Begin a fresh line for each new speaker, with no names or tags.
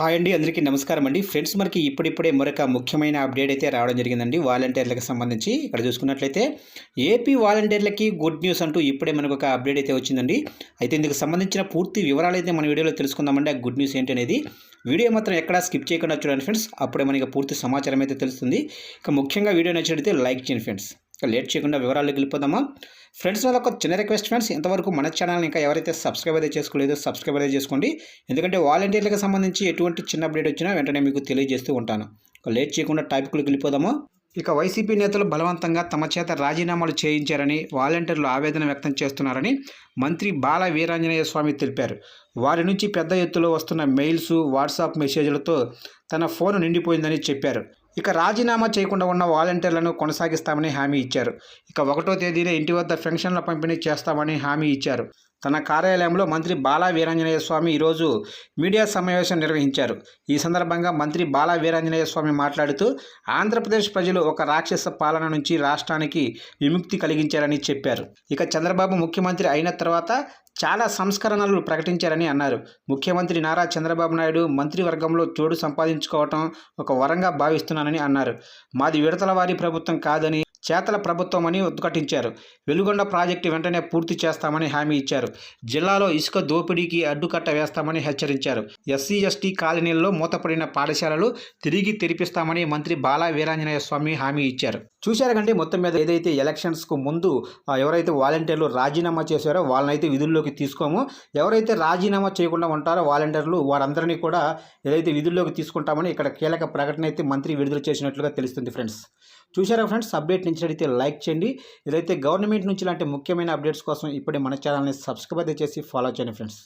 Hi అండి, అందరికీ నమస్కారం అండి. ఫ్రెండ్స్, మనకి ఇప్పుడిప్పుడే మరొక ముఖ్యమైన అప్డేట్ అయితే రావడం జరిగిందండి. వాలంటీర్లకు సంబంధించి ఇక్కడ చూసుకున్నట్లయితే ఏపీ వాలంటీర్లకి గుడ్ న్యూస్ అంటూ ఇప్పుడే మనకు ఒక అప్డేట్ అయితే వచ్చిందండి. అయితే ఇందుకు సంబంధించిన పూర్తి వివరాలు అయితే మన వీడియోలో తెలుసుకుందామండి. ఆ గుడ్ న్యూస్ ఏంటి అనేది వీడియో మాత్రం ఎక్కడా స్కిప్ చేయకుండా చూడండి ఫ్రెండ్స్. అప్పుడే మనకి పూర్తి సమాచారం అయితే తెలుస్తుంది. ఇక ముఖ్యంగా వీడియో నచ్చినట్లయితే లైక్ చేయండి ఫ్రెండ్స్. ఇక లేట్ చేయకుండా వివరాల్లోకి వెళ్ళిపోదామా. ఫ్రెండ్స్, నాది ఒక చిన్న రిక్వెస్ట్ ఫ్రెండ్స్, ఇంతవరకు మన ఛానల్ని ఇంకా ఎవరైతే సబ్స్క్రైబ్ అయితే చేసుకోలేదో సబ్స్క్రైబ్ అయితే చేసుకోండి. ఎందుకంటే వాలంటీర్లకు సంబంధించి ఎటువంటి చిన్న అప్డేట్ వచ్చినా వెంటనే మీకు తెలియజేస్తూ ఉంటాను. లేట్ చేయకుండా టాపిక్లోకి వెళ్ళిపోదామా. ఇక వైసీపీ నేతలు బలవంతంగా తమ చేత రాజీనామాలు చేయించారని వాలంటీర్లు ఆవేదన వ్యక్తం చేస్తున్నారని మంత్రి బాల వీరాంజనేయ స్వామి తెలిపారు. వారి నుంచి పెద్ద ఎత్తులో వస్తున్న మెయిల్స్, వాట్సాప్ మెసేజ్లతో తన ఫోన్ నిండిపోయిందని చెప్పారు. ఇక రాజీనామా చేయకుండా ఉన్న వాలంటీర్లను కొనసాగిస్తామని హామీ ఇచ్చారు. ఇక 1వ తేదీనే ఇంటి వద్ద పెన్షన్ల పంపిణీ చేస్తామని హామీ ఇచ్చారు. తన కార్యాలయంలో మంత్రి బాల వీరాంజనేయ స్వామి ఈరోజు మీడియా సమావేశం నిర్వహించారు. ఈ సందర్భంగా మంత్రి బాల వీరాంజనేయ స్వామి మాట్లాడుతూ ఆంధ్రప్రదేశ్ ప్రజలు ఒక రాక్షస పాలన నుంచి రాష్ట్రానికి విముక్తి కలిగించారని చెప్పారు. ఇక చంద్రబాబు ముఖ్యమంత్రి అయిన తర్వాత చాలా సంస్కరణలు ప్రకటించారని అన్నారు. ముఖ్యమంత్రి నారా చంద్రబాబు నాయుడు మంత్రివర్గంలో చోటు సంపాదించుకోవటం ఒక వరంగా భావిస్తున్నానని అన్నారు. మాది విడతల వారి ప్రభుత్వం కాదని, చేతల ప్రభుత్వం అని ఉద్ఘాటించారు. వెలుగొండ ప్రాజెక్టు వెంటనే పూర్తి చేస్తామని హామీ ఇచ్చారు. జిల్లాలో ఇసుక దోపిడీకి అడ్డుకట్ట వేస్తామని హెచ్చరించారు. ఎస్సీ ఎస్టీ కాలనీల్లో మూతపడిన పాఠశాలలు తిరిగి తెరిపిస్తామని మంత్రి బాల వీరాంజనేయ స్వామి హామీ ఇచ్చారు. చూశారు కంటే మొత్తం మీద ఏదైతే ఎలక్షన్స్కు ముందు ఎవరైతే వాలంటీర్లు రాజీనామా చేశారో వాళ్ళనైతే విధుల్లోకి తీసుకోము, ఎవరైతే రాజీనామా చేయకుండా ఉంటారో వాలంటీర్లు వారందరినీ కూడా ఏదైతే విధుల్లోకి తీసుకుంటామని ఇక్కడ కీలక ప్రకటన అయితే మంత్రి విడుదల చేసినట్లుగా తెలుస్తుంది ఫ్రెండ్స్. చూశారా ఫ్రెండ్స్, అప్డేట్ నచ్చినట్లయితే లైక్ చేయండి. ఏదైతే గవర్నమెంట్ నుంచి ఇలాంటి ముఖ్యమైన అప్డేట్స్ కోసం ఇప్పుడే మన ఛానల్ని సబ్స్క్రైబ్ అయితే చేసి ఫాలో చేయండి ఫ్రెండ్స్.